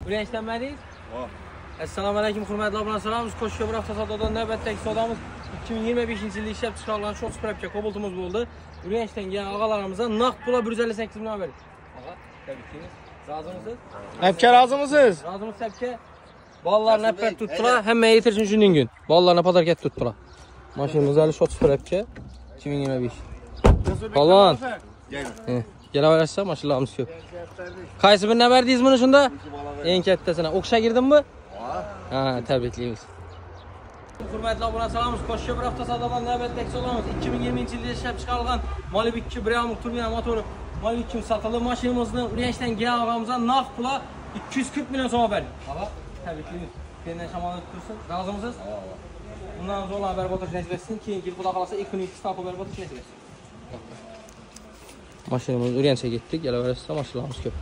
Birinchilanmadingiz? Assalomu alaykum, hurmatli obunachilarimiz. Qo'shko'pir avtosadodan navbatdagi savdomiz 2025-yilda ishlab chiqarilgan short sprapga Cobalt'imiz bo'ldi. Urganchdan kelgan og'alarimizdan naqd pula 158 million berdik. Og'a, tabriklaymiz. Rozimisiz? Apka rozimisiz? Rozimiz apka. Bolalarni apka tutdilar, hamma yetirsin shundan kun. Bolalarni podarka tutdilar. Mashinamiz hali short sprapga 2025. Balon. Kelaverasiz, mashinlarimiz ko'p. Qaysi birini berdingiz buni shunda? Eng kattasini. O'qishga girdimmi? Ha, tabriklaymiz. Hurmatli obunachilarimiz, Qo'shko'pir avtosadodan navbatdagi savdomiz 2020-yilda ishlab chiqarilgan Malibu 2 Bremont turbina motori Malibu 2 sotildi. Mashinamizni Urganchdan kelgan og'amizdan naqd pula 240 million so'm berdik. Og'a, tabriklaymiz. Kendan shamolat tursin. Rozimisiz? Bundan zo'rlar berib o'tirish nasib etsin. Keyingi xudo xolasa 2 stop berib o'tirish nasib etsin. Mashinamiz Urganchga ketdik. Kelaverasiz, mashinlarimiz ko'p.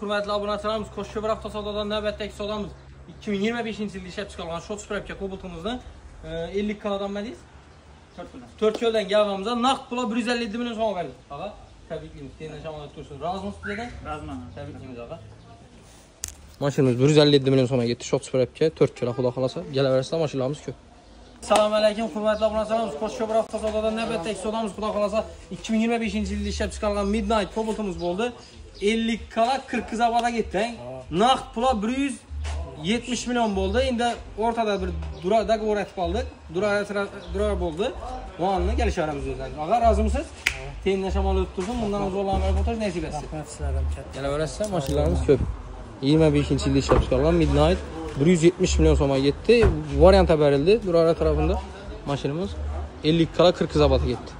Hurmatli obunachilarimiz, Qo'shko'pir avtosadodan navbatdagi savdomiz 2025-yilda ishlab chiqarilgan short sprapga Cobalt'imizni 50 kalodan madingiz? 4 yo'ldan kelganimizda naqd pula 157 million so'm berdik. Og'a, tabriklaymiz. Kendan shamolat tursin. Rozimisiz degan? Roziman. Tabriklaymiz og'a. Mashinamiz 157 million so'mga ketdi short sprapga 4 yo'la xudo xolasa. Kelaverasiz, mashinlarimiz ko'p. Assalomu alaykum, hurmatli obunachilarimiz. Qo'shko'pir avtosadodan navbatdagi savdomiz xudo xolasa 2025-yilda ishlab chiqarilgan Midnight Cobalt'imiz bo'ldi. 50 kala 40 zabada ketdi. Naqd pula 170 million bo'ldi. Endi o'rtada bir dogovor etib qoldik. Durar bo'ldi. O'g'anni kelishaveramiz o'zlari. Og'a, rozimisiz? Tendan shamolat tursin. Bundan zo'rlanmay o'tirish nasib etsin. Rahmat sizlarga katta. Kelaverasiz, mashinlarimiz ko'p. 25-yilda ishlab chiqarilgan Midnight 170 million so'mga ketdi. Variant berildi Durar tarafında. Mashinamiz 50 kala 40 zabada ketdi.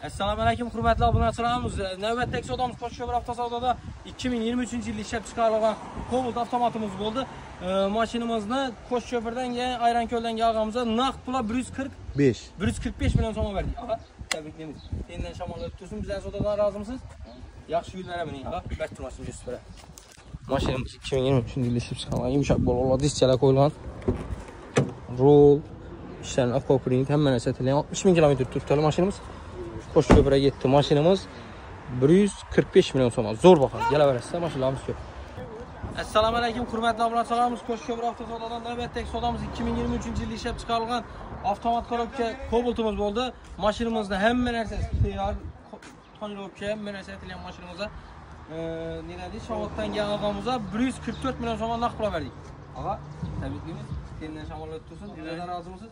Assalomu alaykum, hurmatli obunachilarimiz. Navbatdagi savdomiz Qo'shko'pir avtosadoda 2023-yilda ishlab chiqarilgan Cobalt avtomatimiz bo'ldi. Mashinamizni Qo'shko'pirdan kelgan Ayranko'ldan kelganimizda naqd pula 145 million so'm berdik. Og'a, tabriklaymiz. Tendan shamolat tursin. Bizlar savdodan rozimisiz? Yaxshi kunlar mening, og'a. Bak turmasin jusbira. Mashinamiz 2023-yilda ishlab chiqarilgan yumshoq bo'lgan diskalar qo'yilgan. Rol, ishlarni akopring, hamma narsa tayyorlangan. 60 ming kilometr turibdi mashinamiz. Qo'shko'pirga ketdi. Mashinamiz 145 million so'm. Zo'r baho. Kelaverasiz, mashinlarimiz ko'p. Assalomu alaykum, hurmatli obunachilarimiz. Qo'shko'pir avtosadodan navbatdagi savdomiz 2023-yilda ishlab chiqarilgan avtomat korobka Cobalt'imiz bo'ldi. Mashinamizda hamma narsasi tayyor. Tonirovka, hamma narsa tayyorlangan mashinamizda nima Shavoddan kelgan og'amizga 144 million so'm naqd pul berdik. Og'a, tabriklaymiz. Kendan shamolat tursin. Sizlardan rozimisiz?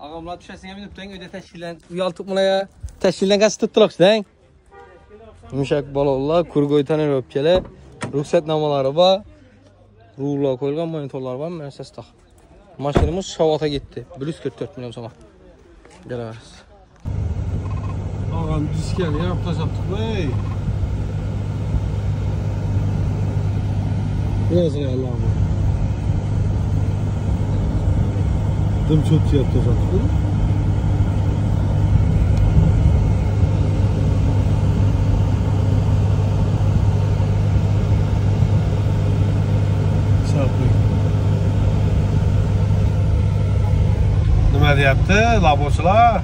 Og'amlar tushasizga minutdan uyda tashkillan uyaltibmilar. Tashkildan qasd tutdilar-dang. Yumshoq balolar, kurgoy tonirovkalar, ruxsatnomalari bor, rullar qo'yilgan, monitorlar bor, narsasi taq. Mashinamiz Shavodga ketdi. 144 million so'm. Kelaverasiz. Og'am diskani yarab tashlabdik-ey. Biraz Allah'ım. Dım çok yaptı zaten. Sapı. Ne yaptı? Laboslar.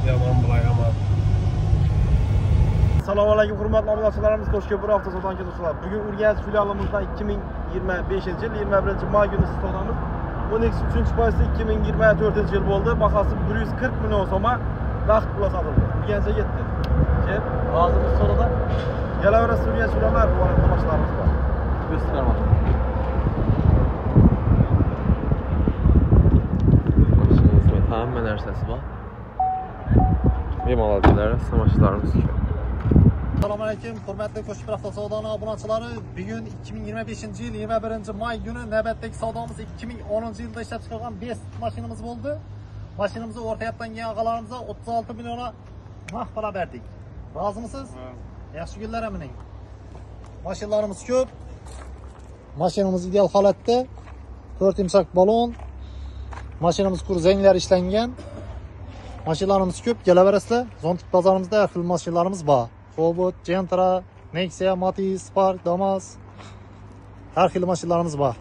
Yaman bula yaman. Assalomu alaykum, hurmatli obunachilarimiz. Qo'shko'pir avtosadodan kelibsizlar. Bugun Urganch filialimizdan 2025-yil 21-may kuni savdomiz 12/3 2024-yil bo'ldi. Bahasi 140 million so'm naqd pul sotildi. Urganchga ketdi. Kelib, hozirgi savdoda kelaverasiz Urganch filiallar bor, tomoshalarimiz bor. Gösterman. Hamma narsasi bor. Bemalol kelasiz, tomoshalarimiz ko'p. Assalomu alaykum, hurmatli Qo'shko'pir avtosadodan obunachilari. Bugun 2025-yil 21-may kuni navbatdagi savdomiz 2010-yilda ishlab chiqarilgan 5 mashinamiz bo'ldi. Mashinamizni o'rtayapdan kelgan og'alarimizga 36 million naqd pul berdik. Rozimisiz? Yaxshi kunlar mening. Mashinlarimiz ko'p. Mashinamiz ideal holatda. 4 yumshoq balon. Mashinamiz zanglar ishlangan. Mashinlarimiz ko'p. Kelaverasizlar. Zontik bozorimizda har xil mashinlarimiz bor. Cobalt, Gentra, Nexia, Matiz, Spark, Damas. Har xil mashinlarimiz bor.